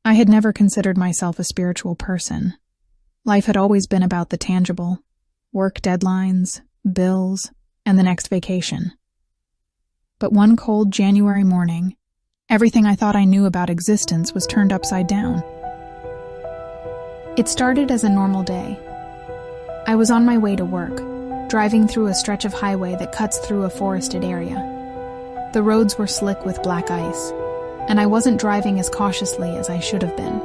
I had never considered myself a spiritual person. Life had always been about the tangible, work deadlines, bills, and the next vacation. But one cold January morning, everything I thought I knew about existence was turned upside down. It started as a normal day. I was on my way to work, driving through a stretch of highway that cuts through a forested area. The roads were slick with black ice, and I wasn't driving as cautiously as I should have been.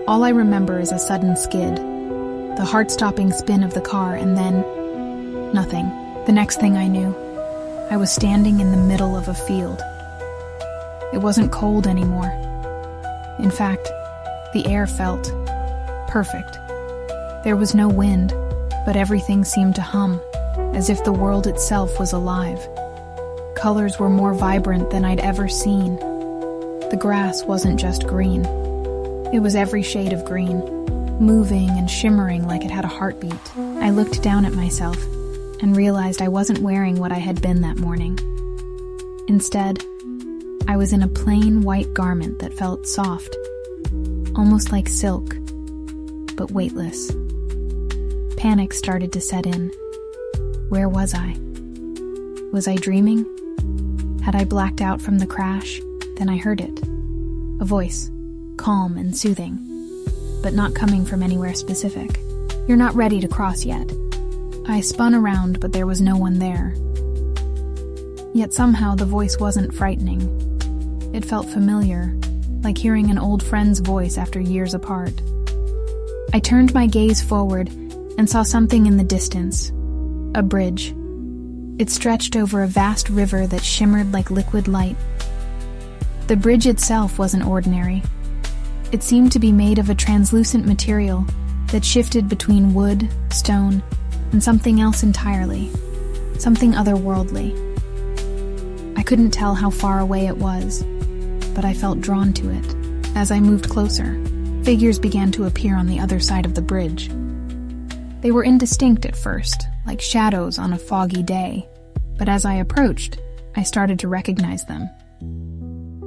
All I remember is a sudden skid, the heart-stopping spin of the car, and then nothing. The next thing I knew, I was standing in the middle of a field. It wasn't cold anymore. In fact, the air felt perfect. There was no wind, but everything seemed to hum, as if the world itself was alive. Colors were more vibrant than I'd ever seen. The grass wasn't just green. It was every shade of green, moving and shimmering like it had a heartbeat. I looked down at myself and realized I wasn't wearing what I had been that morning. Instead, I was in a plain white garment that felt soft, almost like silk, but weightless. Panic started to set in. Where was I? Was I dreaming? Had I blacked out from the crash? Then I heard it. A voice, calm and soothing, but not coming from anywhere specific. You're not ready to cross yet. I spun around, but there was no one there. Yet somehow the voice wasn't frightening. It felt familiar, like hearing an old friend's voice after years apart. I turned my gaze forward and saw something in the distance. A bridge. It stretched over a vast river that shimmered like liquid light. The bridge itself wasn't ordinary. It seemed to be made of a translucent material that shifted between wood, stone, and something else entirely. Something otherworldly. I couldn't tell how far away it was, but I felt drawn to it. As I moved closer, figures began to appear on the other side of the bridge. They were indistinct at first, like shadows on a foggy day, but as I approached, I started to recognize them.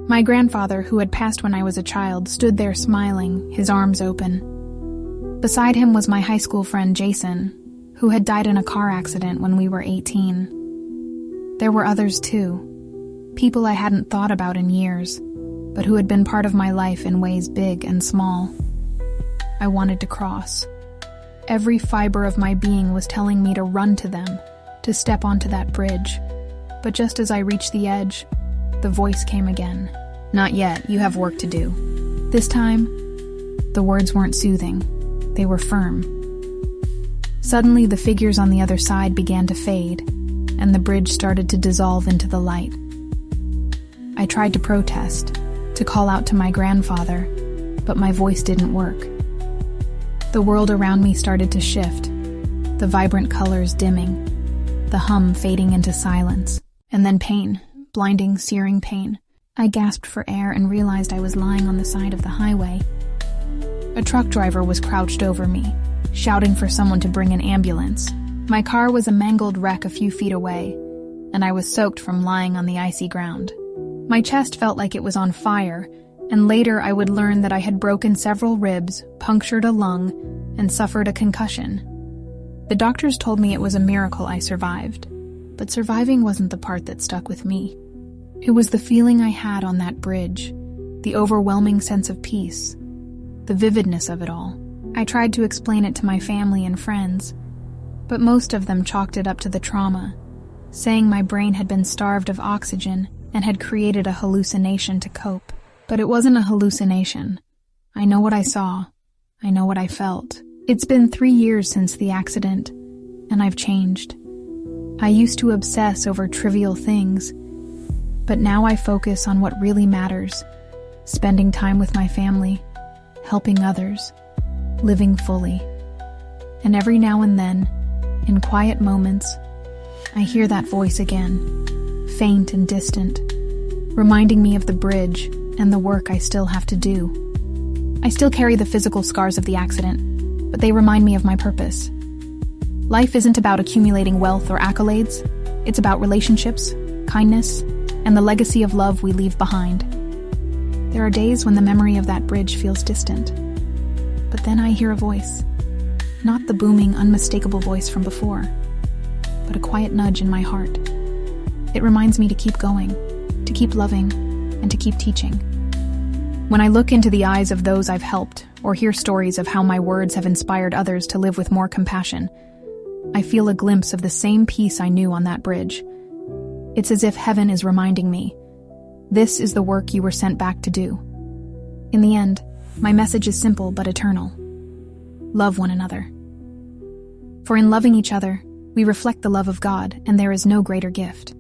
My grandfather, who had passed when I was a child, stood there smiling, his arms open. Beside him was my high school friend Jason, who had died in a car accident when we were 18. There were others too, people I hadn't thought about in years, but who had been part of my life in ways big and small. I wanted to cross. Every fiber of my being was telling me to run to them, to step onto that bridge. But just as I reached the edge, the voice came again. Not yet, you have work to do. This time, the words weren't soothing. They were firm. Suddenly, the figures on the other side began to fade, and the bridge started to dissolve into the light. I tried to protest, to call out to my grandfather, but my voice didn't work. The world around me started to shift, the vibrant colors dimming, the hum fading into silence, and then pain, blinding, searing pain. I gasped for air and realized I was lying on the side of the highway. A truck driver was crouched over me, shouting for someone to bring an ambulance. My car was a mangled wreck a few feet away, and I was soaked from lying on the icy ground. My chest felt like it was on fire, and later I would learn that I had broken several ribs, punctured a lung, and suffered a concussion. The doctors told me it was a miracle I survived, but surviving wasn't the part that stuck with me. It was the feeling I had on that bridge, the overwhelming sense of peace, the vividness of it all. I tried to explain it to my family and friends, but most of them chalked it up to the trauma, saying my brain had been starved of oxygen and had created a hallucination to cope. But it wasn't a hallucination. I know what I saw. I know what I felt. It's been 3 years since the accident, and I've changed. I used to obsess over trivial things, but now I focus on what really matters, spending time with my family, helping others, living fully. And every now and then, in quiet moments, I hear that voice again, faint and distant, reminding me of the bridge and the work I still have to do. I still carry the physical scars of the accident, but they remind me of my purpose. Life isn't about accumulating wealth or accolades. It's about relationships, kindness, and the legacy of love we leave behind. There are days when the memory of that bridge feels distant. But then I hear a voice. Not the booming, unmistakable voice from before, but a quiet nudge in my heart. It reminds me to keep going, to keep loving, and to keep teaching. When I look into the eyes of those I've helped, or hear stories of how my words have inspired others to live with more compassion, I feel a glimpse of the same peace I knew on that bridge. It's as if heaven is reminding me, this is the work you were sent back to do. In the end, my message is simple but eternal. Love one another. For in loving each other, we reflect the love of God, and there is no greater gift.